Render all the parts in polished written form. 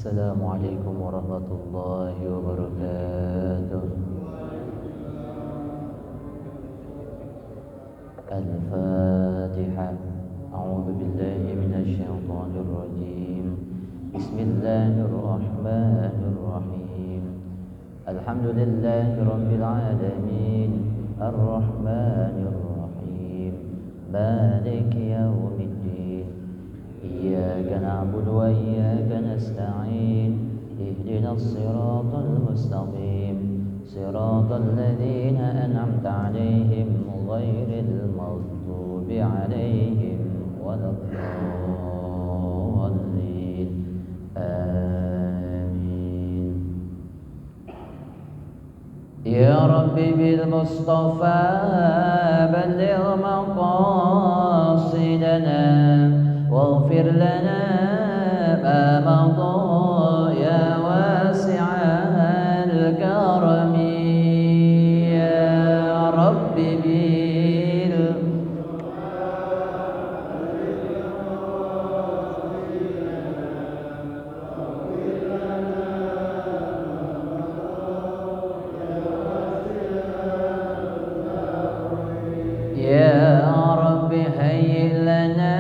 Assalamualaikum warahmatullahi wabarakatuh. Al-Fatihah. A'udzu billahi minasy syaithanir rajim. Bismillahirrahmanirrahim. Alhamdulillahi rabbil alamin. Ar-Rahmanir Rahim. Maliki yaumiddin. Iyyaka na'budu wa iyyaka nasta'in. Ihdinas siratal mustaqim. Siratal ladzina an'amta 'alaihim ghairil maghdubi 'alaihim waladdallin. Amin. Ya Rabbi bil Mustafa balligh maqasidana واغفر لنا ما مضى يا واسع الكرم يا رب يا رب هيئ لنا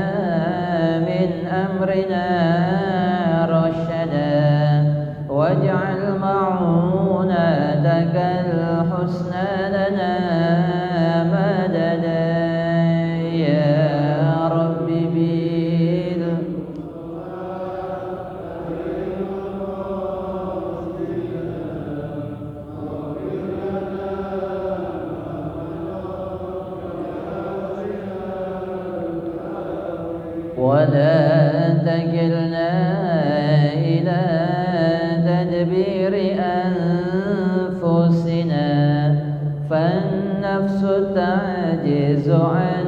من أمرنا رشدا واجعل معونتك الحسنى لنا مددا يا رب ولا تكلنا إلى تدبير أنفسنا فالنفس تعجز عن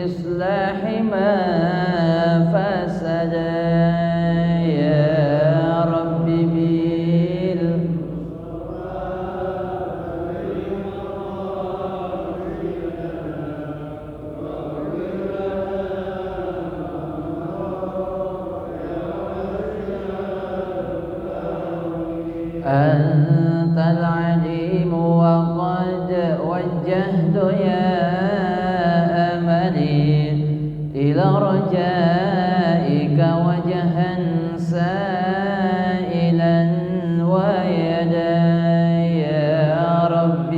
إصلاح ما فسد يا رب أنت العليم وقد وجهت يا أملي إلى رجائك وجها سائلا ويدا يا رب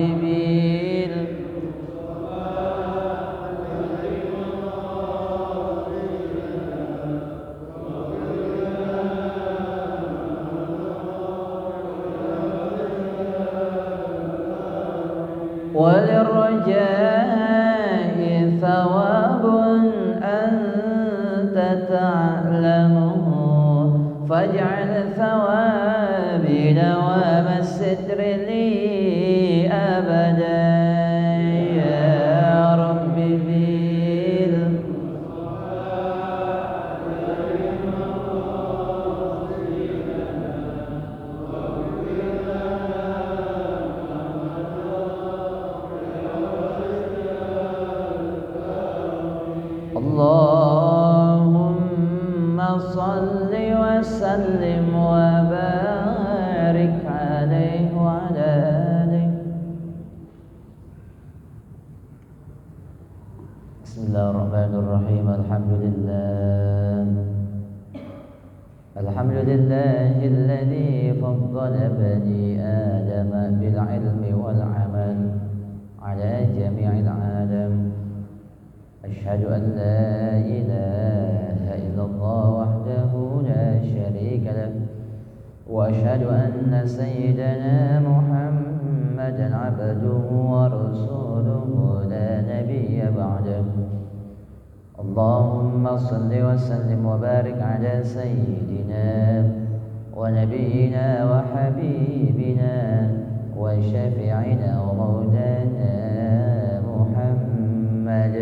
وللرجاء ثواب أنت تعلمه فاجعل ثوابي دوام الستر لي أبدا يا رب اللهم صل وسلم وبارك عليه وعلى آله. بسم الله الرحمن الرحيم. الحمد لله الذي فضل بني آدم بالعلم والعمل على جميع العالم. أشهد أن لا إله إلا الله وحده لا شريك له وأشهد أن سيدنا محمدا عبده ورسوله لا نبي بعده. اللهم صل وسلم وبارك على سيدنا ونبينا وحبيبنا وشفيعنا ومولانا محمد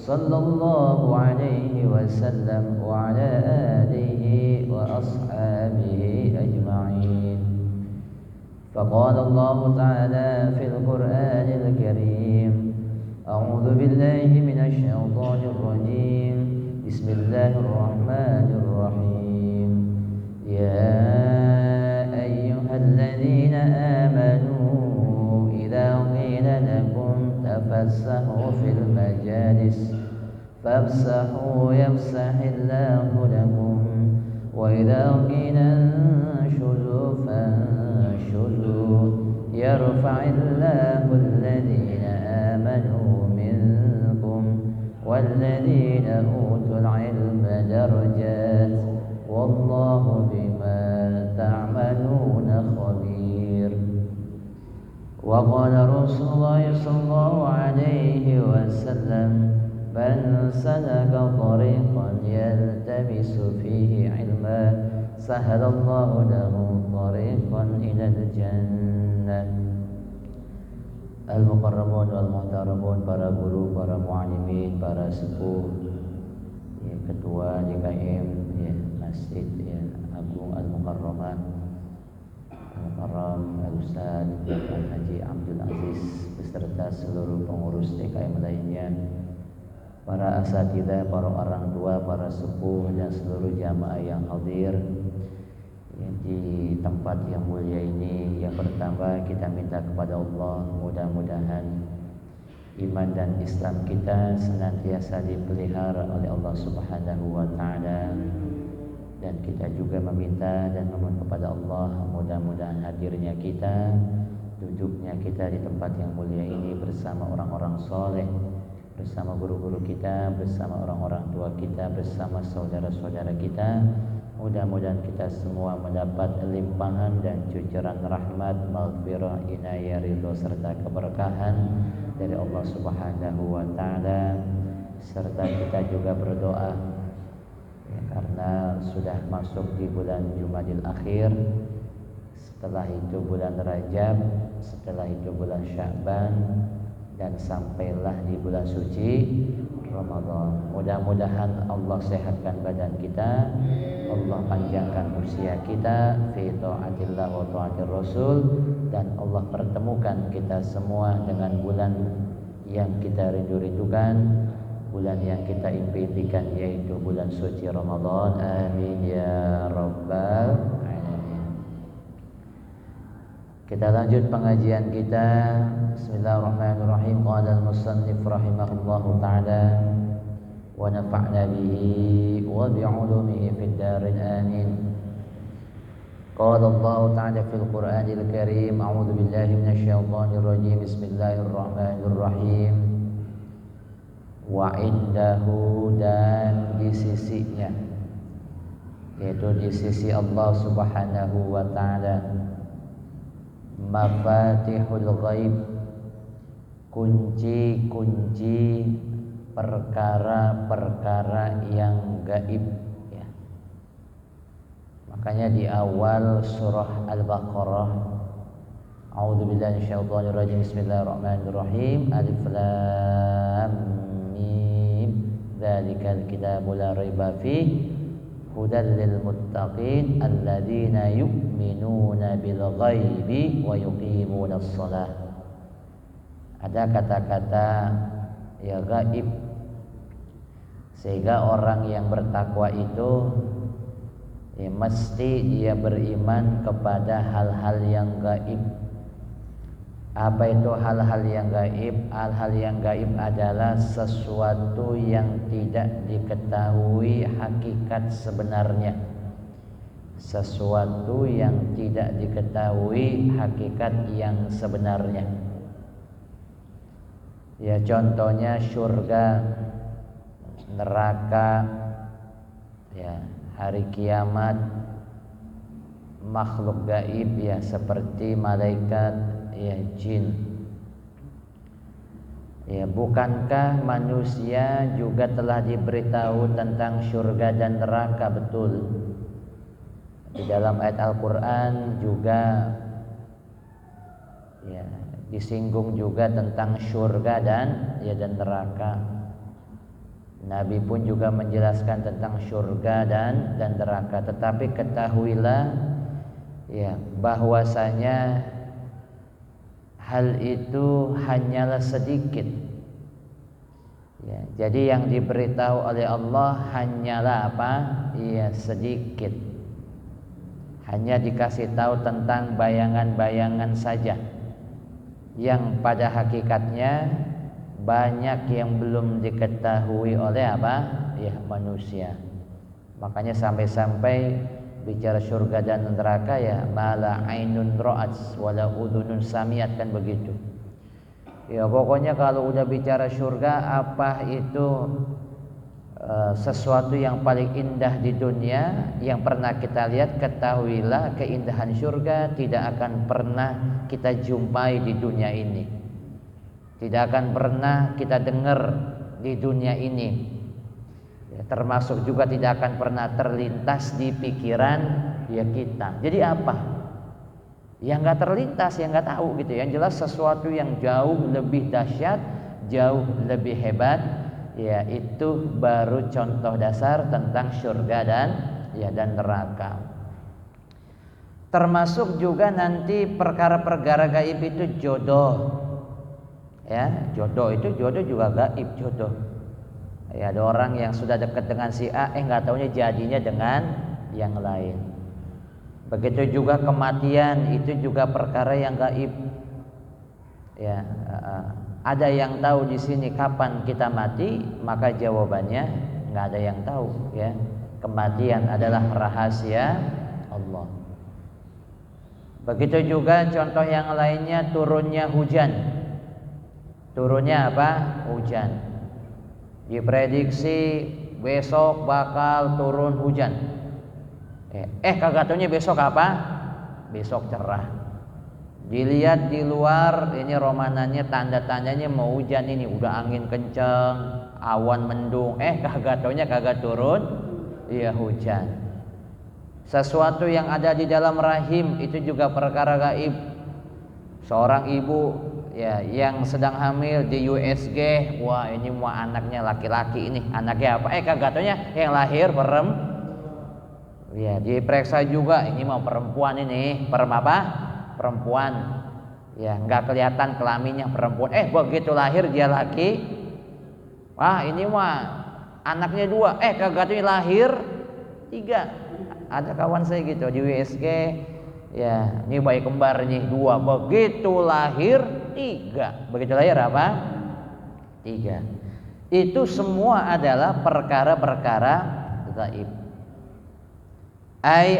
صلى الله عليه وسلم وعلى آله وأصحابه أجمعين. فقال الله تعالى في القرآن الكريم: أعوذ بالله من الشيطان الرجيم. بسم الله الرحمن الرحيم. يا وافسحوا يفسح الله لكم وإذا قيل انشزوا فانشزوا يرفع الله الذين آمنوا منكم والذين أوتوا العلم درجات والله بما تعملون خبير. وقال رسول الله صلى الله عليه وسلم من سلك طريقا يلتمس فيه علما سهل الله له طريقا إلى الجنة. Al-Muqarrabun wal-Muhtaramun, para guru, para mu'alimin, para sepuh, ya, ketua DKM ya, Masjid ya, Agung Al-Mukarramah Al-Mukarram Al-Ustaz Haji Abdul Aziz beserta seluruh pengurus DKM lainnya, para asatidzah, para orang tua, para sepuh dan seluruh jamaah yang hadir ya, di tempat yang mulia ini. Yang pertama kita minta kepada Allah mudah-mudahan iman dan Islam kita senantiasa dipelihara oleh Allah Subhanahu wa taala, dan kita juga meminta dan memohon kepada Allah mudah-mudahan hadirnya kita, duduknya kita di tempat yang mulia ini bersama orang-orang soleh, bersama guru-guru kita, bersama orang-orang tua kita, bersama saudara-saudara kita. Mudah-mudahan kita semua mendapat limpahan dan cucuran rahmat, maghfirah, inayah, ridho serta keberkahan dari Allah Subhanahu wa taala. Serta kita juga berdoa ya, karena sudah masuk di bulan Jumadil Akhir, setelah itu bulan Rajab, setelah itu bulan Sya'ban, dan sampailah di bulan suci Ramadan. Mudah-mudahan Allah sehatkan badan kita, Allah panjangkan usia kita fi taatillah wa taatir Rasul, dan Allah pertemukan kita semua dengan bulan yang kita rindu-rindukan, bulan yang kita impikan, yaitu bulan suci Ramadan. Amin ya rabbal alamin. Kita lanjut pengajian kita. Bismillahirrahmanirrahim. Qala al-musannif rahimahullahu ta'ala wa nafa'na bihi wa bi'ulumihi fid darin amin. Qala Allah ta'ala fil Qur'anil Karim, a'udzu billahi minasy syaithanir rajim. Bismillahirrahmanirrahim. Wa indahu, dan di sisinya, yaitu di sisi Allah Subhanahu wa ta'ala, mafatihul ghaib, kunci-kunci perkara-perkara yang gaib ya. Makanya di awal surah Al-Baqarah, a'udzubillahi minasyaitonir rajim, bismillahirrahmanirrahim, alif lam mim, dzalikal kitabu la raiba fihi hudan lil muttaqin alladzina yu'minuna bil ghaibi wa yuqimunas shalah. Ada kata-kata ya gaib, sehingga orang yang bertakwa itu ya mesti dia beriman kepada hal-hal yang gaib. Apa itu hal-hal yang gaib? Hal-hal yang gaib adalah sesuatu yang tidak diketahui hakikat sebenarnya. Sesuatu yang tidak diketahui hakikat yang sebenarnya. Ya, contohnya surga, neraka, ya, hari kiamat, makhluk gaib ya seperti malaikat, ya, jin. Ya, bukankah manusia juga telah diberitahu tentang surga dan neraka? Betul. Di dalam ayat Al-Qur'an juga ya disinggung juga tentang surga dan neraka. Nabi pun juga menjelaskan tentang surga dan neraka. Tetapi ketahuilah ya bahwasanya hal itu hanyalah sedikit. Ya, jadi yang diberitahu oleh Allah hanyalah apa? Ya, sedikit. Hanya dikasih tahu tentang bayangan-bayangan saja, yang pada hakikatnya banyak yang belum diketahui oleh apa? Ya, manusia. Makanya sampai-sampai bicara surga dan neraka ya mala ainun ra'at wala udhunun samiat, kan begitu. Ya pokoknya kalau udah bicara surga, apa itu sesuatu yang paling indah di dunia yang pernah kita lihat, ketahuilah keindahan surga tidak akan pernah kita jumpai di dunia ini, tidak akan pernah kita dengar di dunia ini ya, termasuk juga tidak akan pernah terlintas di pikiran ya kita. Jadi apa yang nggak terlintas, yang nggak tahu gitu. Yang jelas sesuatu yang jauh lebih dahsyat, jauh lebih hebat, ya itu baru contoh dasar tentang surga dan neraka. Termasuk juga nanti perkara-perkara gaib itu jodoh. Ya, jodoh juga gaib, jodoh. Ya, ada orang yang sudah dekat dengan si A, nggak taunya jadinya dengan yang lain. Begitu juga kematian, itu juga perkara yang gaib. Ya, ada yang tahu di sini kapan kita mati? Maka jawabannya nggak ada yang tahu. Ya, kematian adalah rahasia Allah. Begitu juga contoh yang lainnya, turunnya hujan. Turunnya apa? Hujan. Diprediksi besok bakal turun hujan. Kagak taunya besok apa? Besok cerah. Dilihat di luar, ini romanannya tanda-tandanya mau hujan ini, udah angin kenceng, awan mendung. Kagak taunya kagak turun, ya hujan. Sesuatu yang ada di dalam rahim itu juga perkara gaib. Seorang ibu ya yang sedang hamil di USG, wah ini mau anaknya laki-laki, ini anaknya apa? Kagak taunya yang lahir ya diperiksa juga, ini mau perempuan, ini perempuan. Ya nggak kelihatan kelaminnya perempuan. Begitu lahir dia laki. Ini mah anaknya 2. Kagak taunya lahir 3. Ada kawan saya gitu di USG, ya ini bayi kembar nih 2, begitu lahir 3. Begitu lahir apa? 3. Itu semua adalah perkara-perkara gaib.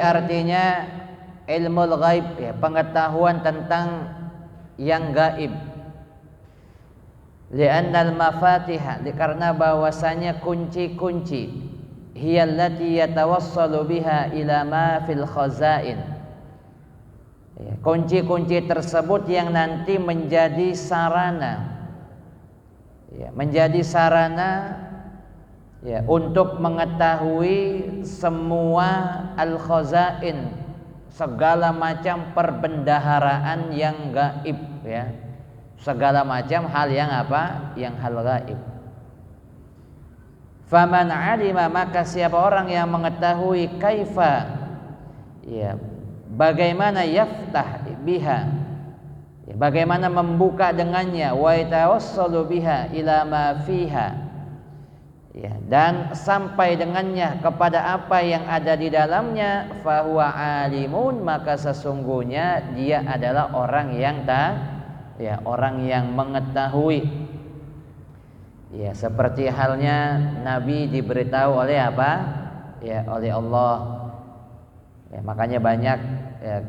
Artinya ilmul ghaib, ya, pengetahuan tentang yang gaib. Li'annal mafatiha, karena bahwasanya kunci-kunci hiya allati yatawassalu biha ila ma fil khazain. Kunci-kunci tersebut yang nanti menjadi sarana, untuk mengetahui semua al-khazain, segala macam perbendaharaan yang gaib, ya. Segala macam hal yang apa? Yang hal gaib. Faman alima, maka siapa orang yang mengetahui kaifa, ya, bagaimana yaftah biha, ya, bagaimana membuka dengannya, wa yatawassalu biha ila ma fiha, ya, dan sampai dengannya kepada apa yang ada di dalamnya, fahuwa alimun, maka sesungguhnya dia adalah orang yang orang yang mengetahui. Ya, seperti halnya Nabi diberitahu oleh apa? Ya, oleh Allah. Ya, makanya banyak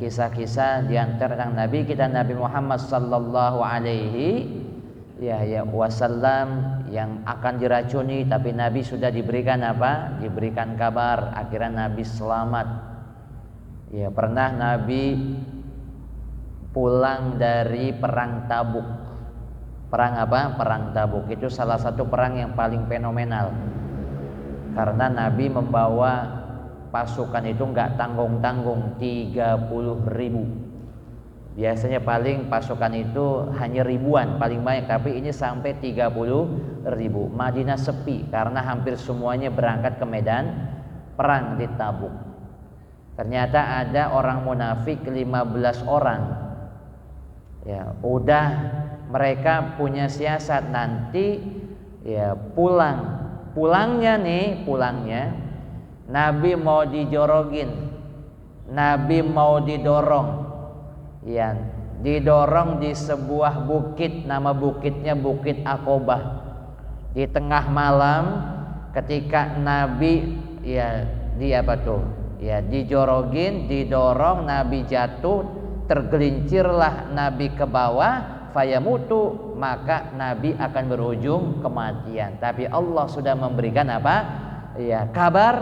kisah-kisah di antara tentang Nabi kita, Nabi Muhammad sallallahu alaihi wasallam yang akan diracuni, tapi Nabi sudah diberikan apa? Diberikan kabar, akhirnya Nabi selamat. Ya, pernah Nabi pulang dari perang Tabuk. Perang apa? Perang Tabuk. Itu salah satu perang yang paling fenomenal, karena Nabi membawa pasukan itu nggak tanggung-tanggung, 30.000. Biasanya paling pasukan itu hanya ribuan paling banyak, tapi ini sampai 30.000. Madinah sepi karena hampir semuanya berangkat ke medan perang di Tabuk. Ternyata ada orang munafik 15 orang. Ya, udah mereka punya siasat nanti, ya, pulangnya Nabi mau dijorogin, Nabi mau didorong, ya, didorong di sebuah bukit, nama bukitnya Bukit Aqobah. Di tengah malam ketika Nabi dijorogin, didorong, Nabi jatuh, tergelincirlah Nabi ke bawah, fayamutu, maka Nabi akan berujung kematian. Tapi Allah sudah memberikan kabar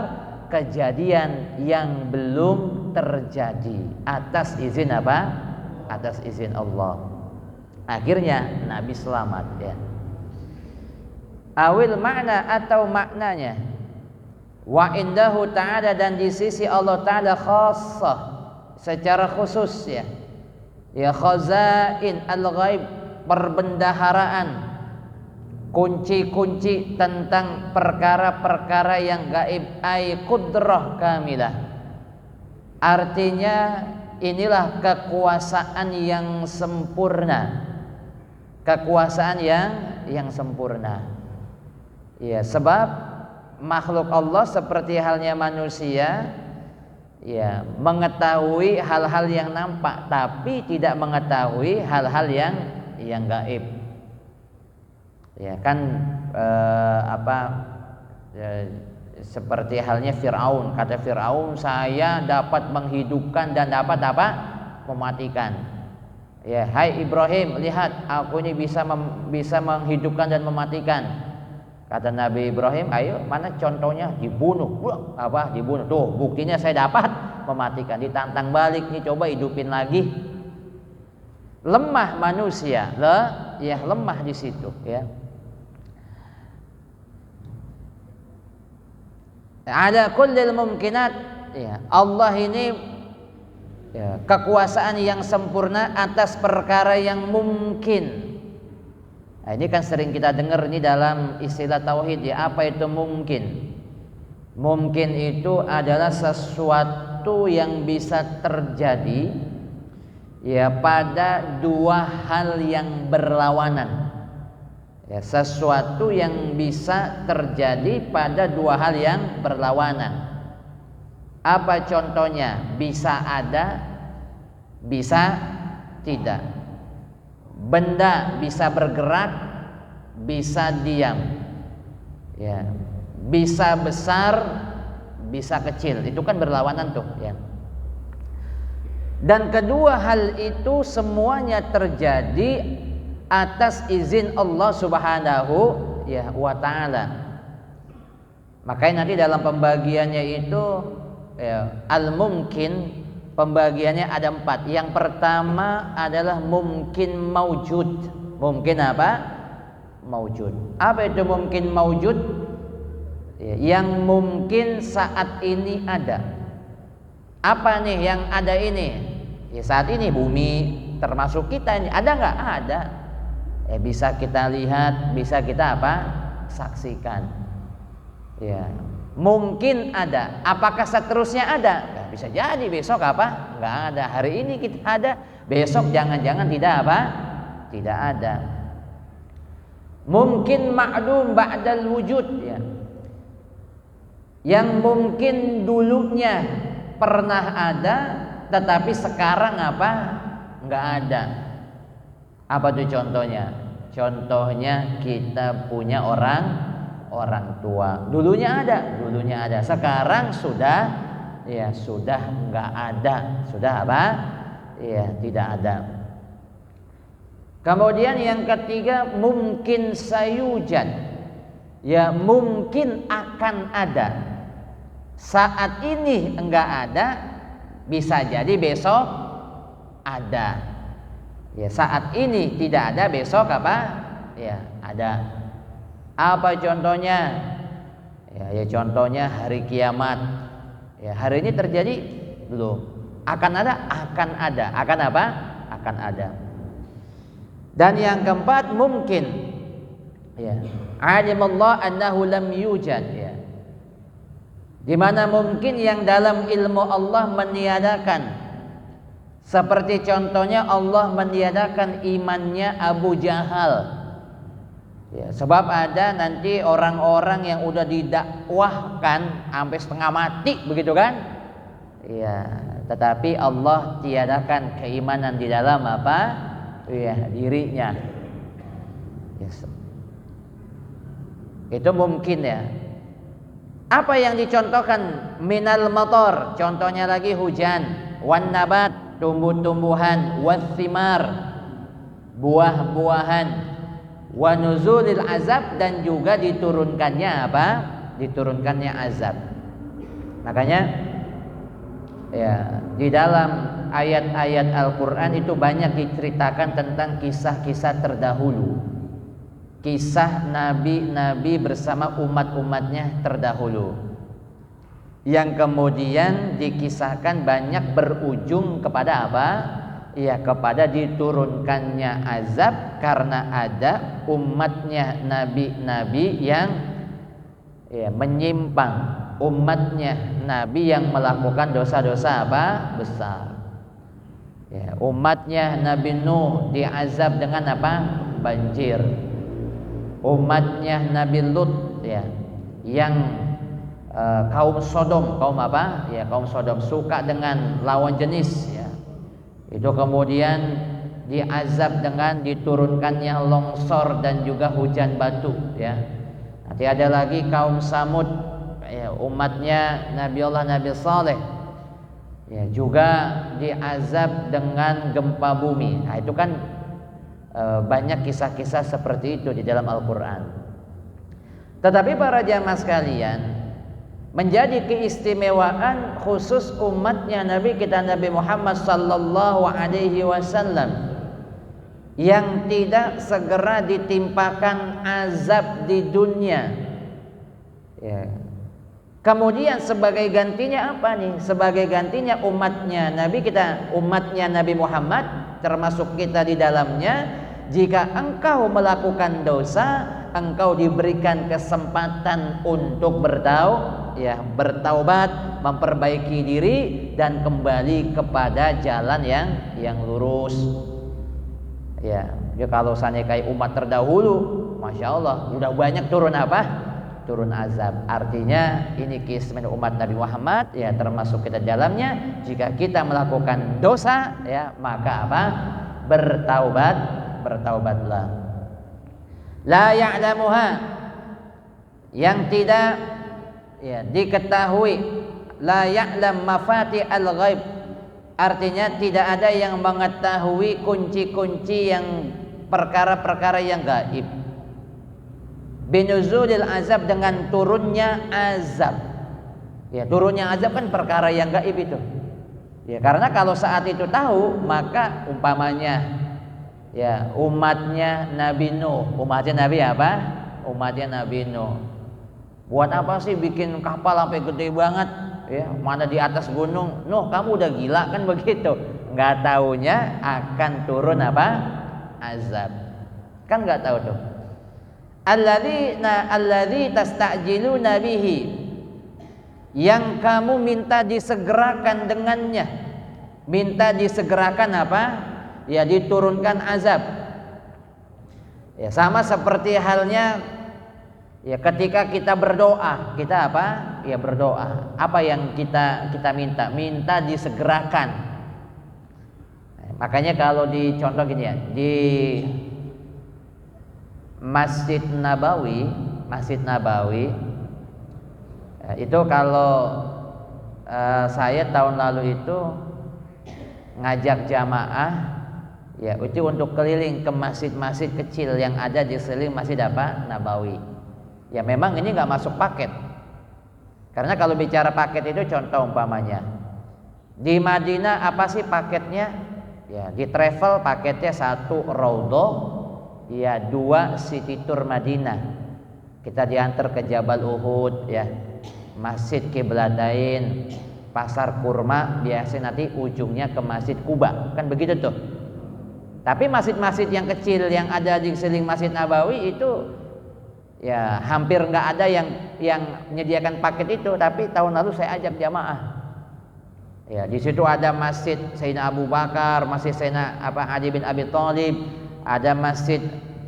kejadian yang belum terjadi atas izin atas izin Allah. Akhirnya Nabi selamat ya. Awil makna atau maknanya, wa indahu ta'ala, dan di sisi Allah Ta'ala khassah, secara khusus ya khazain al-ghaib, perbendaharaan, kunci-kunci tentang perkara-perkara yang gaib, ay qudrah kamilah, artinya inilah kekuasaan yang sempurna, kekuasaan yang sempurna. Ya, sebab makhluk Allah seperti halnya manusia ya mengetahui hal-hal yang nampak tapi tidak mengetahui hal-hal yang gaib. Ya kan seperti halnya Fir'aun. Kata Fir'aun, saya dapat menghidupkan dan dapat mematikan. Ya, hai Ibrahim, lihat aku ini bisa menghidupkan dan mematikan. Kata Nabi Ibrahim, ayo mana contohnya? Dibunuh. Dibunuh. Tuh buktinya saya dapat mematikan. Ditantang balik nih, coba hidupin lagi. Lemah manusia, lemah di situ ya. Ada kullil mumkinat ya. Allah ini ya, kekuasaan yang sempurna atas perkara yang mungkin. Nah, ini kan sering kita dengar ini dalam istilah tauhid ya. Apa itu mungkin? Mungkin itu adalah sesuatu yang bisa terjadi ya pada dua hal yang berlawanan. Ya, sesuatu yang bisa terjadi pada dua hal yang berlawanan. Apa contohnya? Bisa ada, bisa tidak. Benda bisa bergerak, bisa diam. Ya. Bisa besar, bisa kecil. Itu kan berlawanan tuh, ya. Dan kedua hal itu semuanya terjadi atas izin Allah Subhanahu wa ta'ala. Makanya nanti dalam pembagiannya itu al-mumkin, pembagiannya ada 4. Yang pertama adalah mungkin maujud. Mungkin apa? Maujud. Apa itu mungkin maujud? Yang mungkin saat ini ada. Apa nih yang ada ini? Ya saat ini bumi termasuk kita ini ada nggak? Ada. Bisa kita lihat, bisa kita saksikan. Ya. Mungkin ada. Apakah seterusnya ada? Nah, bisa jadi besok nggak ada. Hari ini kita ada, besok jangan-jangan tidak ada. Mungkin ma'dum ba'dal wujud ya. Yang mungkin dulunya pernah ada tetapi sekarang nggak ada. Apa tuh contohnya? Contohnya kita punya orang tua. Dulunya ada. Sekarang sudah nggak ada. Sudah tidak ada. Kemudian yang ketiga mungkin sayujad. Ya mungkin akan ada. Saat ini enggak ada, bisa jadi besok ada. Ya saat ini tidak ada, besok ya ada. Apa contohnya? Ya contohnya hari kiamat. Ya hari ini terjadi belum? Akan ada? Akan ada. Akan apa? Akan ada. Dan yang keempat mungkin. Ya. Alimallah annahu lam yujad ya. Di mana mungkin yang dalam ilmu Allah meniadakan. Seperti contohnya Allah meniadakan imannya Abu Jahal. Ya, sebab ada nanti orang-orang yang udah didakwahkan sampai setengah mati begitu kan? Ya, tetapi Allah tiadakan keimanan di dalam apa? Ya, dirinya. Yes. Itu mungkin ya. Apa yang dicontohkan? Minal matar, contohnya lagi hujan, wan nabat, tumbuh-tumbuhan, wathimar, buah-buahan, wa nuzulil azab, dan juga diturunkannya apa? Diturunkannya azab. Makanya ya, di dalam ayat-ayat Al-Qur'an itu banyak diceritakan tentang kisah-kisah terdahulu. Kisah nabi-nabi bersama umat-umatnya terdahulu, yang kemudian dikisahkan banyak berujung kepada apa? Ya, kepada diturunkannya azab karena ada umatnya nabi-nabi yang ya, menyimpang, umatnya nabi yang melakukan dosa-dosa apa? Besar. Ya, umatnya Nabi Nuh diazab dengan apa? Banjir. Umatnya Nabi Lut ya, yang kaum Sodom, kaum apa? Ya, kaum Sodom suka dengan lawan jenis ya. Itu kemudian diazab dengan diturunkannya longsor dan juga hujan batu ya. Nanti ada lagi kaum Samud ya, umatnya Nabi Saleh ya, juga diazab dengan gempa bumi. Nah, itu kan banyak kisah-kisah seperti itu di dalam Al-Quran. Tetapi para jamaah sekalian, menjadi keistimewaan khusus umatnya Nabi kita Nabi Muhammad sallallahu alaihi wasallam yang tidak segera ditimpakan azab di dunia ya. Kemudian sebagai gantinya apa nih? Sebagai gantinya umatnya Nabi kita, umatnya Nabi Muhammad, termasuk kita di dalamnya, jika engkau melakukan dosa, engkau diberikan kesempatan untuk bertaubat, memperbaiki diri dan kembali kepada jalan yang lurus. Ya, kalau seandainya kayak umat terdahulu, masya Allah, udah banyak turun apa? Turun azab. Artinya ini keistimewaan umat Nabi Muhammad ya, termasuk kita dalamnya. Jika kita melakukan dosa ya, maka apa? Bertaubatlah. La ya'lamuha, yang tidak ya diketahui. La ya'lam mafati al-ghaib, artinya tidak ada yang mengetahui kunci-kunci yang perkara-perkara yang gaib. Binuzulil azab, dengan turunnya azab. Ya, turunnya azab kan perkara yang gaib itu. Ya, karena kalau saat itu tahu, maka umpamanya ya umatnya Nabi Nuh, umatnya Nabi apa? Umatnya Nabi Nuh. Buat apa sih bikin kapal sampai gede banget? Ya, mana di atas gunung? Nuh, kamu udah gila kan begitu? Nggak taunya akan turun apa? Azab. Kan nggak tahu tuh. Alladzi tastajiluna bihi, yang kamu minta disegerakan dengannya. Minta disegerakan apa? Ya, diturunkan azab. Ya, sama seperti halnya ya ketika kita berdoa, kita apa? Ya, berdoa. Apa yang kita minta? Minta disegerakan. Makanya kalau dicontoh gini ya, di Masjid Nabawi itu kalau saya tahun lalu itu ngajak jamaah ya, itu untuk keliling ke masjid-masjid kecil yang ada di sekeliling Masjid apa? Nabawi. Ya, memang ini nggak masuk paket, karena kalau bicara paket itu contoh umpamanya di Madinah apa sih paketnya? Ya, di travel paketnya 1 Raudhah, ya 2 City Tour Madinah, kita diantar ke Jabal Uhud ya, Masjid Qiblatain, Pasar Kurma, biasanya nanti ujungnya ke Masjid Kuba, kan begitu tuh. Tapi masjid-masjid yang kecil yang ada di sekeliling Masjid Nabawi itu ya hampir nggak ada yang menyediakan paket itu. Tapi tahun lalu saya ajak jamaah. Ya, di situ ada Masjid Sayyidina Abu Bakar, Masjid Sayyidina Ali bin Abi Thalib, ada Masjid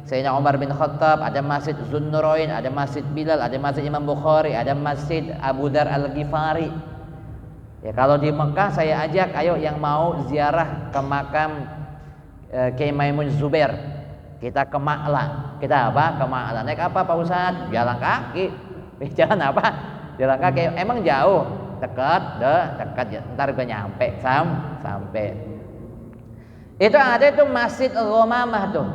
Sayyidina Umar bin Khattab, ada Masjid Zunnurain, ada Masjid Bilal, ada Masjid Imam Bukhari, ada Masjid Abu Dar Al-Ghifari. Ya kalau di Mekah saya ajak, ayo yang mau ziarah ke makam Kiai Maimun Zubair, kita ke Ma'la. Kita apa? Ke Ma'la. Naik apa Pak Ustadz? Jalan kaki. Jalan apa? Jalan kaki. Emang jauh? Dekat, dekat ya. Ntar gue nyampe, sampai. Itu ada itu Masjid Ghamamah tuh.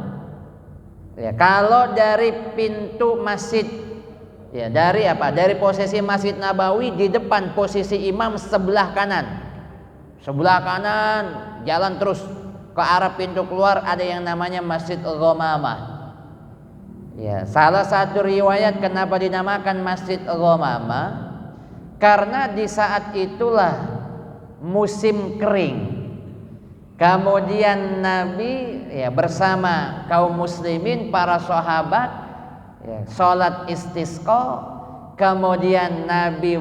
Ya, kalau dari pintu masjid, ya dari apa? Dari posisi Masjid Nabawi di depan posisi imam sebelah kanan. Sebelah kanan jalan terus ke arah pintu keluar ada yang namanya Masjid Ghamamah. Ya, salah satu riwayat kenapa dinamakan Masjid Ghamamah karena di saat itulah musim kering. Kemudian Nabi ya bersama kaum muslimin para sahabat ya, sholat istisqa, kemudian Nabi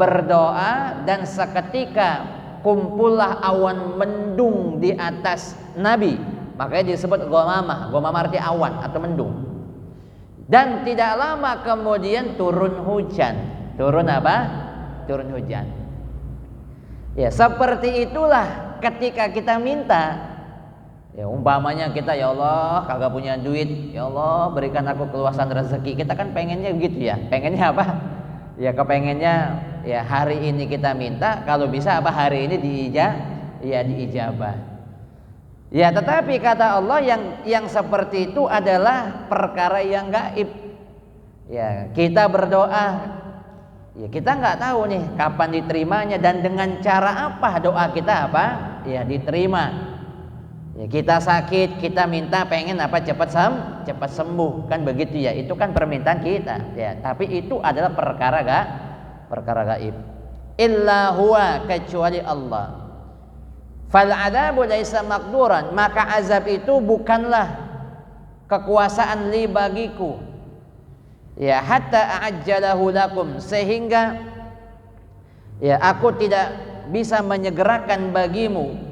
berdoa dan seketika kumpullah awan mendung di atas Nabi, makanya disebut ghamamah. Ghamamah arti awan atau mendung. Dan tidak lama kemudian turun hujan. Turun hujan. Ya seperti itulah ketika kita minta, ya umpamanya kita, ya Allah kagak punya duit, ya Allah berikan aku keluasan rezeki. Kita kan pengennya begitu ya. Pengennya apa? Ya kepengennya ya hari ini kita minta, kalau bisa hari ini diijabah. Ya tetapi kata Allah yang seperti itu adalah perkara yang gaib. Ya kita berdoa, ya kita nggak tahu nih kapan diterimanya dan dengan cara apa doa kita ya diterima. Ya kita sakit, kita minta pengen cepat sembuh, kan begitu ya. Itu kan permintaan kita ya, tapi itu adalah perkara gaib. Illa huwa, kecuali Allah. Fal adabu laisa maqduran, maka azab itu bukanlah kekuasaan li bagiku. Ya hatta a'ajjalahu lakum, sehingga ya aku tidak bisa menyegerakan bagimu.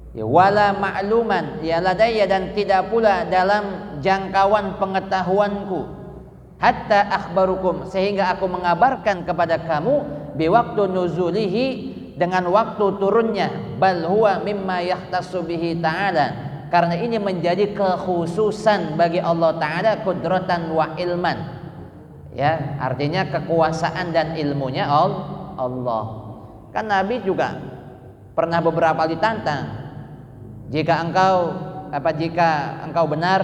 Ya wala ma'luman ya ladayya, dan tidak pula dalam jangkauan pengetahuanku. Hatta akhbarukum, sehingga aku mengabarkan kepada kamu biwaktu nuzulihi, dengan waktu turunnya. Bal huwa mimma yahtassu bihi ta'ala, karena ini menjadi kekhususan bagi Allah Ta'ala, kudratan wa ilman. Ya, artinya kekuasaan dan ilmunya Allah. Kan Nabi juga pernah beberapa kali ditantang. Jika engkau benar,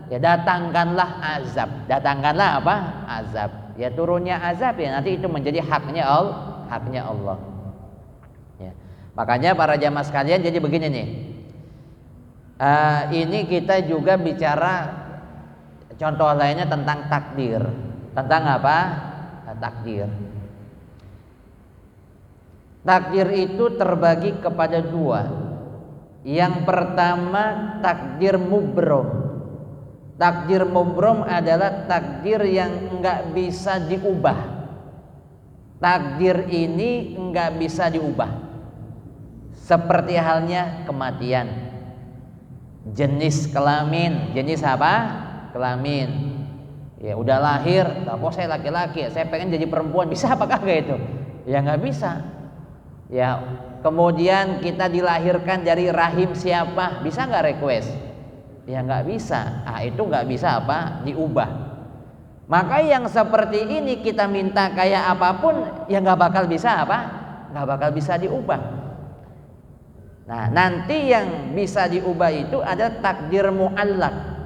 ya datangkanlah azab. Datangkanlah azab. Ya turunnya azab ya nanti itu menjadi haknya Allah. Ya. Makanya para jamaah sekalian, jadi begini nih. Ini kita juga bicara contoh lainnya tentang takdir. Tentang apa? Takdir. Takdir itu terbagi kepada dua. Yang pertama takdir mubrom. Takdir mubrom adalah takdir yang enggak bisa diubah. Takdir ini enggak bisa diubah. Seperti halnya kematian. Jenis kelamin, jenis apa? Kelamin. Ya udah lahir, kok saya laki-laki, saya pengen jadi perempuan, bisa apakah kayak itu? Ya nggak bisa. Ya kemudian kita dilahirkan dari rahim siapa, bisa nggak request? Ya nggak bisa. Itu nggak bisa diubah. Maka yang seperti ini kita minta kayak apapun, ya nggak bakal bisa nggak bakal bisa diubah. Nah nanti yang bisa diubah itu ada takdir mu'allaq.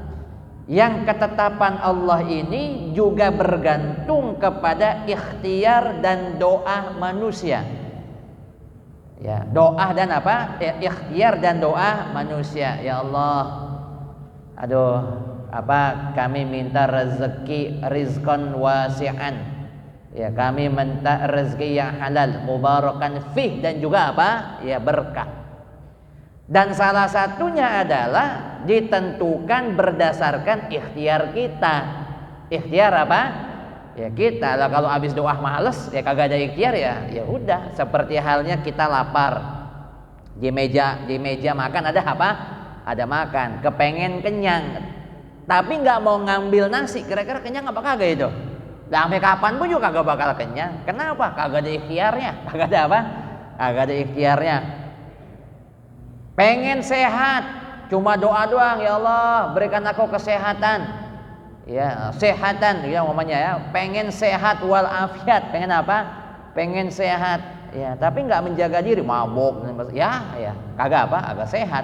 Yang ketetapan Allah ini juga bergantung kepada ikhtiar dan doa manusia. Ya, doa dan ikhtiar dan doa manusia. Ya Allah, aduh, kami minta rizqan wasi'an. Ya, kami minta rezeki yang halal, mubarakan fih, dan juga ya berkah. Dan salah satunya adalah ditentukan berdasarkan ikhtiar kita. Ikhtiar apa? Ya kita lah, kalau habis doa males ya kagak ada ikhtiar, ya udah. Seperti halnya kita lapar, di meja makan ada ada makan, kepengen kenyang tapi nggak mau ngambil nasi, kira-kira kenyang apa kagak itu? Sampai kapan pun juga kagak bakal kenyang. Kenapa? Kagak ada ikhtiarnya. Kagak ada apa? Kagak ada ikhtiarnya. Pengen sehat, cuma doa doang, ya Allah berikan aku kesehatan. Ya, sehatan ya ngomongnya ya. Pengen sehat wal afiat. Pengen apa? Pengen sehat. Ya, tapi nggak menjaga diri, mabuk. Ya, kagak apa? Agak sehat.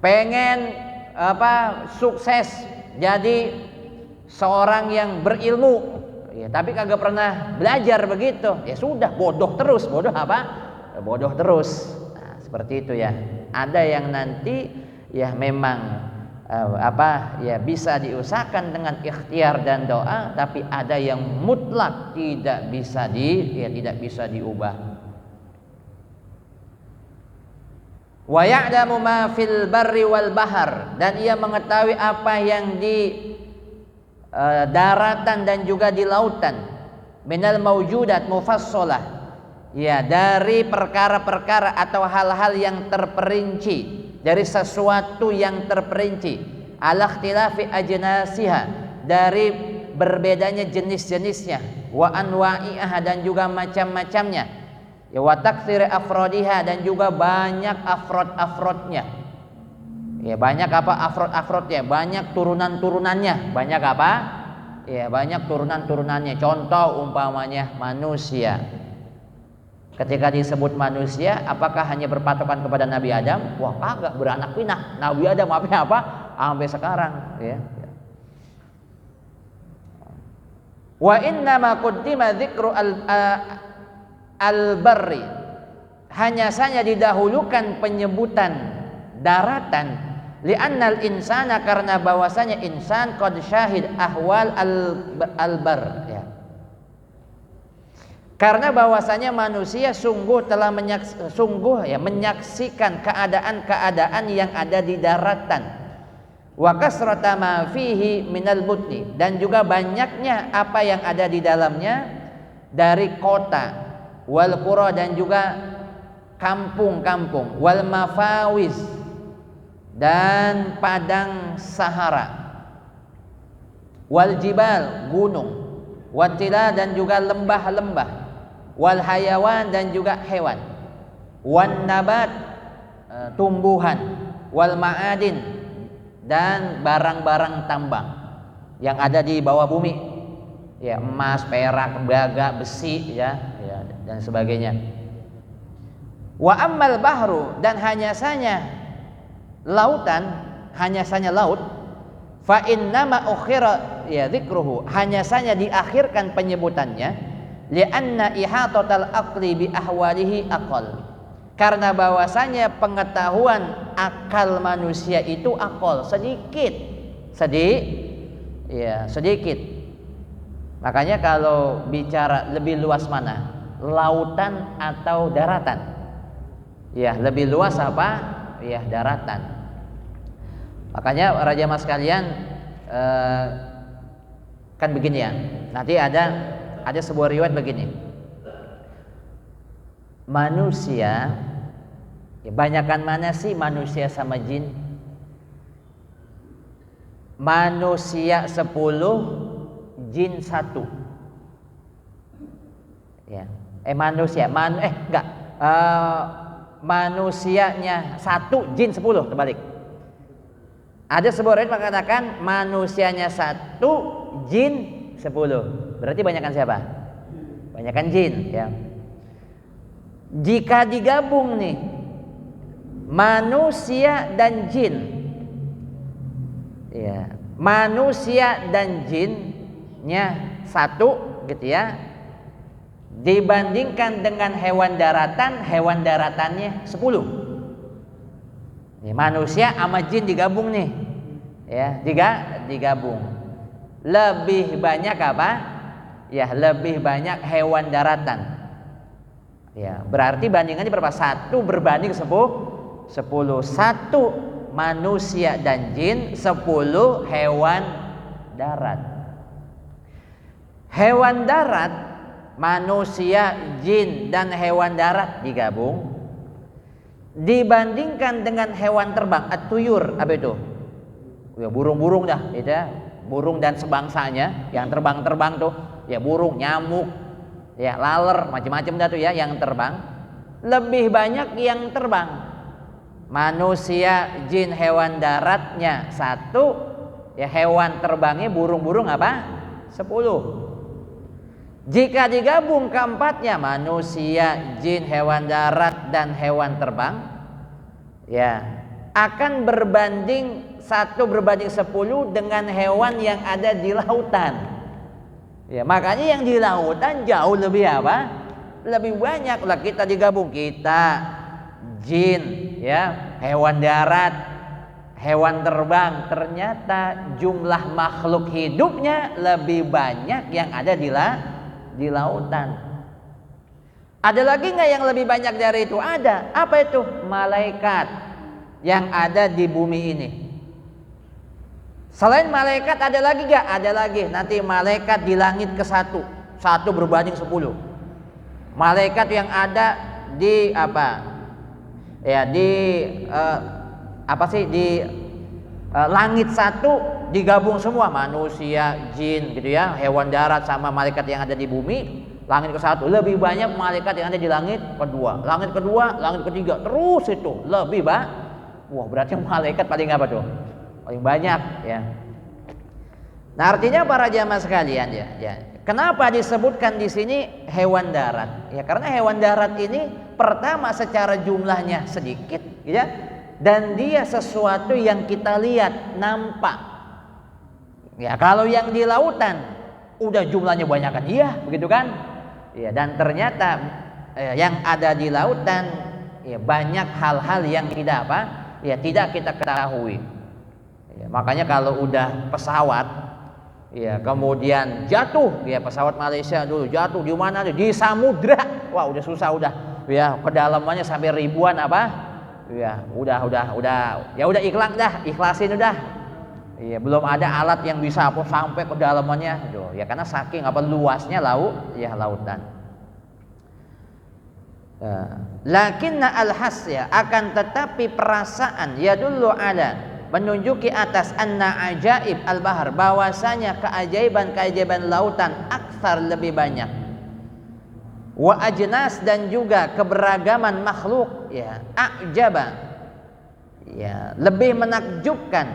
Pengen apa? Sukses jadi seorang yang berilmu, ya, tapi kagak pernah belajar begitu, ya sudah bodoh terus. Bodoh apa? Bodoh terus. Nah, seperti itu ya. Ada yang nanti ya memang bisa diusahakan dengan ikhtiar dan doa, tapi ada yang mutlak tidak bisa diubah. Wa ya'lamu ma fil barri wal bahar, dan ia mengetahui apa yang di daratan dan juga di lautan, minal maujudat mufassalah, ya dari perkara-perkara atau hal-hal yang terperinci, dari sesuatu yang terperinci, ala ikhtilafi ajnasiha, dari berbedanya jenis-jenisnya, wa anwa'iha dan juga macam-macamnya, ya wa taktsiri afrodiha dan juga banyak afrod-afrodnya. Ya, banyak apa afrod-afrodnya, banyak turunan-turunannya. Banyak apa? Ya, banyak turunan-turunannya. Contoh umpamanya manusia. Ketika disebut manusia, apakah hanya berpatokan kepada Nabi Adam? Wah, kagak, beranak pinak. Nabi Adam apa? Sampai sekarang, ya. Wa inna ma qaddima dzikru al-barri. Hanya saja didahulukan penyebutan daratan, li'annal insana, karena bahwasanya insan qad syahid ahwal al-bar, ya. Karena bahwasanya manusia sungguh telah menyaksikan keadaan-keadaan yang ada di daratan, wa kasrata ma fihi minal butni, dan juga banyaknya apa yang ada di dalamnya dari kota, wal qura dan juga kampung-kampung, wal mafawiz dan padang sahara, wal jibal gunung, watila dan juga lembah-lembah, wal hayawan dan juga hewan, wan nabat tumbuhan, wal ma'adin dan barang-barang tambang yang ada di bawah bumi, ya, emas, perak, tembaga, besi, ya dan sebagainya. Wa ammal bahru, dan hanya saja lautan, hanya saja laut, fa innama ukhira ya dzikruhu, hanya saja diakhirkan penyebutannya, li'anna ihatatal aqli bi ahwalihi aqal, karena bahwasanya pengetahuan akal manusia itu aqal, sedikit. Makanya kalau bicara lebih luas mana, lautan atau daratan? Ya, lebih luas apa? Ya, daratan. Makanya Raja Mas kalian kan begini ya. Nanti ada sebuah riwayat begini. Manusia, ya, banyakan mana sih manusia sama jin? Manusia 10, jin 1. Ya. Manusianya 1, jin 10, terbalik. Ada sebuah riwayat mengatakan manusianya 1, jin 10. Berarti banyakan siapa? Banyakan jin, ya. Jika digabung nih manusia dan jin, ya, manusia dan jinnya 1 gitu ya, dibandingkan dengan hewan daratannya 10. Manusia sama jin digabung nih, ya, digabung. Lebih banyak apa? Ya, lebih banyak hewan daratan. Ya, berarti bandingannya berapa? 1 berbanding 10. 1 manusia dan jin, 10 hewan darat. Hewan darat, manusia, jin dan hewan darat digabung, dibandingkan dengan hewan terbang, at-tuyur, apa itu? Ya, burung-burung dah, itu ya. burung dan sebangsanya yang terbang-terbang tuh, ya burung, nyamuk, ya laler, macam-macam dah tuh ya yang terbang. Lebih banyak yang terbang. Manusia, jin, hewan daratnya 1, ya hewan terbangnya burung-burung apa? 10. Jika digabung keempatnya, manusia, jin, hewan darat dan hewan terbang, ya akan berbanding 1:10 dengan hewan yang ada di lautan. Ya, makanya yang di lautan jauh lebih apa? Lebih banyak lah. Kita digabung, kita, jin, ya, hewan darat, hewan terbang, ternyata jumlah makhluk hidupnya lebih banyak yang ada di lautan. Ada lagi nggak yang lebih banyak dari itu? Ada. Apa itu? Malaikat yang ada di bumi ini. Selain malaikat ada lagi nggak? Ada lagi. Nanti malaikat di langit ke-1 berbanding 10. Malaikat yang ada di apa? Ya di langit 1 digabung semua, manusia, jin gitu ya, hewan darat sama malaikat yang ada di bumi. Langit ke-1 lebih banyak malaikat yang ada di langit kedua, langit kedua, langit ketiga, terus itu lebih banyak. Wah, berarti malaikat paling apa tuh? Paling banyak ya. Nah, artinya para jamaah sekalian ya. Kenapa disebutkan di sini hewan darat? Ya karena hewan darat ini pertama secara jumlahnya sedikit, ya, dan dia sesuatu yang kita lihat, nampak. Ya kalau yang di lautan udah jumlahnya banyak kan, iya, begitu kan? Ya, dan ternyata yang ada di lautan ya banyak hal-hal yang tidak apa? Ya tidak kita ketahui. Ya, makanya kalau udah pesawat, ya kemudian jatuh, ya pesawat Malaysia dulu jatuh di mana? Di samudra. Wah, udah susah udah. Ya, kedalamannya sampai ribuan apa? Ya, udah ikhlasin udah. Ya, belum ada alat yang bisa sampai kedalamannya. Ya karena saking luasnya lautan. Lakinna al-hasya, akan tetapi perasaan ya dulu ada menunjuki atas anna ajaib al-bahar, bahwasanya keajaiban lautan aksar lebih banyak, wa ajnas, dan juga keberagaman makhluk, ya ajaba, ya lebih menakjubkan,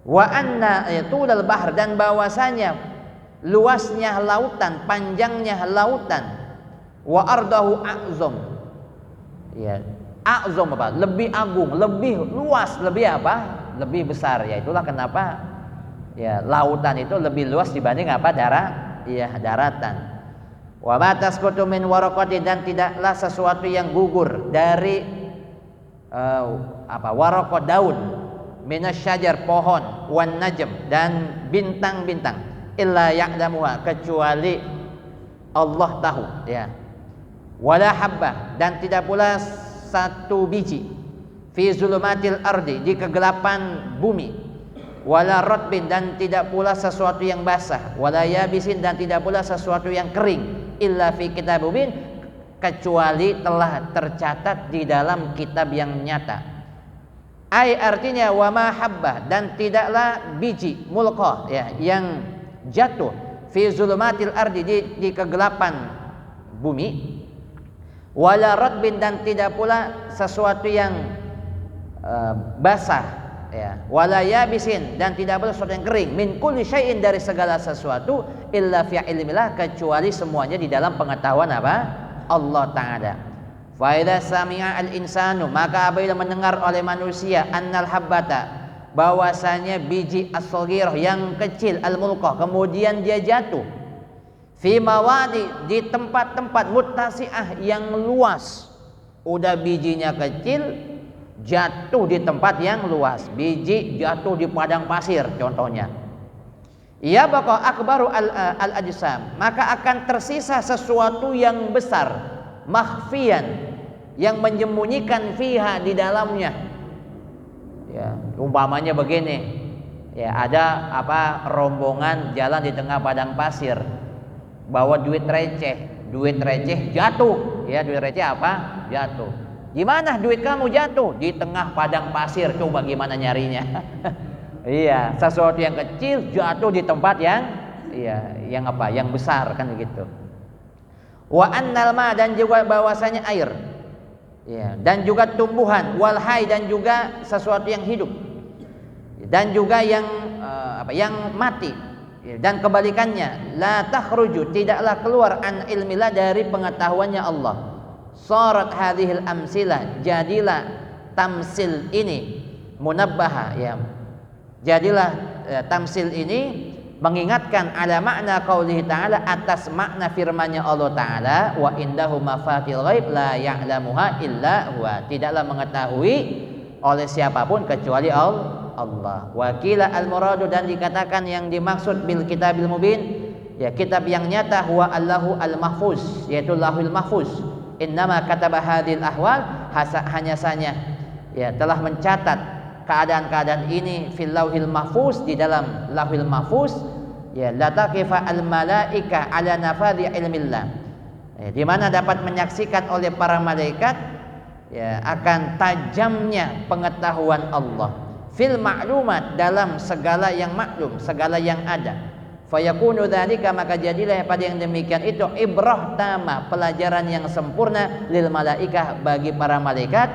wa anna tulal bahr, dan bahwasanya luasnya lautan, panjangnya lautan, wa ardahu a'zam, ya a'zam apa? Lebih agung, lebih luas, lebih apa? Lebih besar. Ya itulah kenapa ya lautan itu lebih luas dibanding apa? Daratan. Wa ma tasqutu min waraqati, dan tidaklah sesuatu yang gugur dari waraqah, daun, minasyajar, pohon, wan najm, dan bintang-bintang, illa ya'lamuha, kecuali Allah tahu, ya. Wala habbah, dan tidak pula satu biji, fi zulumatil ardi, di kegelapan bumi, wala ratbin, dan tidak pula sesuatu yang basah, wala yabisin, dan tidak pula sesuatu yang kering, illa fi kitabim mubin, kecuali telah tercatat di dalam kitab yang nyata. Ai artinya wa ma habbah, dan tidaklah biji mulqah, ya yang jatuh, fi zulumatil ardi, di kegelapan bumi, wala ratbin, dan tidak pula sesuatu yang basah, ya, wala yabisin, dan tidak pula sesuatu yang kering, min kulli syai'in, dari segala sesuatu, illa fi ilmillah, kecuali semuanya di dalam pengetahuan apa? Allah Ta'ala. Fa idza sami'a al-insanu, maka apabila mendengar oleh manusia, annal habbata, bahwasanya biji as-saghirah yang kecil, al-mulqah, kemudian dia jatuh, fi mawadi, di tempat-tempat muttasi'ah yang luas. Udah bijinya kecil, jatuh di tempat yang luas. Biji jatuh di padang pasir contohnya. Ya baqa akbaru al-ajsam, maka akan tersisa sesuatu yang besar, makhfiyan, yang menyembunyikan fiha, di dalamnya. Ya, umpamanya begini. Ya, ada rombongan jalan di tengah padang pasir, bawa duit receh jatuh, ya duit receh jatuh. Gimana duit kamu jatuh? Di tengah padang pasir, coba gimana nyarinya? Iya, sesuatu yang kecil jatuh di tempat yang yang apa? Yang besar kan begitu. Wa annal ma, dan juga bahwasanya air. Ya, dan juga tumbuhan, wal hayy, dan juga sesuatu yang hidup. Dan juga yang yang mati. Dan kebalikannya, la takhruju, tidaklah keluar an ilmillah, dari pengetahuannya Allah. Sarat hadhil amsilah, jadilah tamsil ini munabbaha, ya. Jadilah tamsil ini mengingatkan ala makna qaulihi ta'ala, atas makna firman-Nya Allah Ta'ala, wa indahu mafatihul ghaib la ya'lamuha illa huwa, tidaklah mengetahui oleh siapapun kecuali Allah. Wakila al-muradu, dan dikatakan yang dimaksud bil kitabil mubin, ya kitab yang nyata, huwa Allahu al-mahfuz, yaitu Lauhul Mahfuz. Innama kataba hadhil ahwal, hanya saja ya telah mencatat keadaan-keadaan ini fil lauhil mahfuz, di dalam lauhil mahfuz, ya la taqifa al malaika ala nafadhi ilmillah, ya, di mana dapat menyaksikan oleh para malaikat ya akan tajamnya pengetahuan Allah fil ma'lumat, dalam segala yang maklum, segala yang ada. Fayakunu dzalika, maka jadilah pada yang demikian itu ibrah tama, pelajaran yang sempurna lil malaikah, bagi para malaikat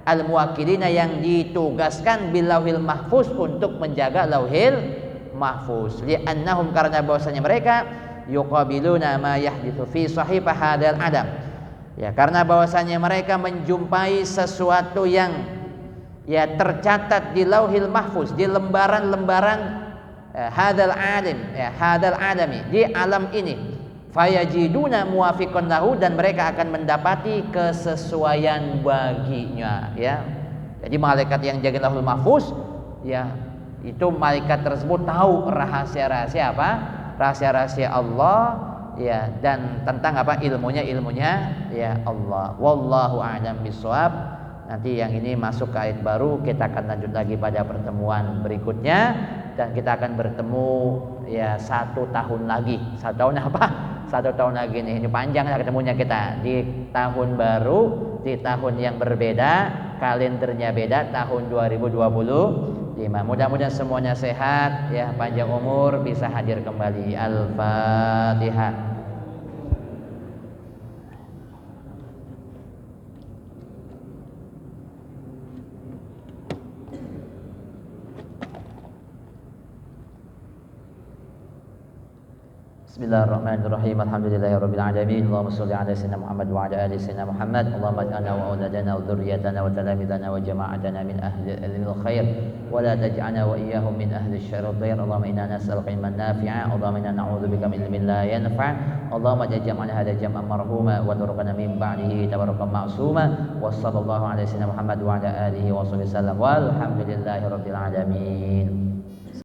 al muwakkilina, yang ditugaskan bil lauhil mahfuz, untuk menjaga lauhil mahfuz. Li'annahum, karena bahwasanya mereka yuqabiluna ma yahditsu fi sahifah hadzal adam, ya karena bahwasanya mereka menjumpai sesuatu yang ya tercatat di lauhil mahfuz, di lembaran-lembaran hadzal alim, ya hadzal adami, di alam ini. Fayajiduna muwafiqan lahu, dan mereka akan mendapati kesesuaian baginya, ya. Jadi malaikat yang jaga lauhul mahfuz, ya itu malaikat tersebut tahu rahasia-rahasia apa? Rahasia-rahasia Allah, ya, dan tentang apa? Ilmunya ya Allah. Wallahu a'lam bishawab. Nanti yang ini masuk ke ayat baru, kita akan lanjut lagi pada pertemuan berikutnya, dan kita akan bertemu ya 1 tahun lagi. 1 tahun apa? 1 tahun lagi nih, ini panjang lah ketemunya kita di tahun baru, di tahun yang berbeda, kalendernya beda, tahun 2025. Mudah-mudahan semuanya sehat, ya, panjang umur, bisa hadir kembali. Al-Fatihah. Bismillahirrahmanirrahim. Alhamdulillahirabbil alamin. Allahumma shalli ala sayyidina Muhammad wa ala ali sayyidina Muhammad. Allahumma ij'alna wa auladana wa dhurriyyatana wa talamidana wa jama'atana min ahli ilmil khair, wa la taj'alna wa iyyahum min ahli syarril dhair. Allahumma inna nas'aluka ilman nafi'a, Allahumma inna na'udzubika min ilmin la yanfa'. Allahumma ja'alna hadha jam'an marhuma wa turqana min ba'dihi tabarakan ma'suma. Wa sallallahu ala sayyidina Muhammad wa ala alihi wa sahbihi wasallam. Walhamdulillahirabbil alamin.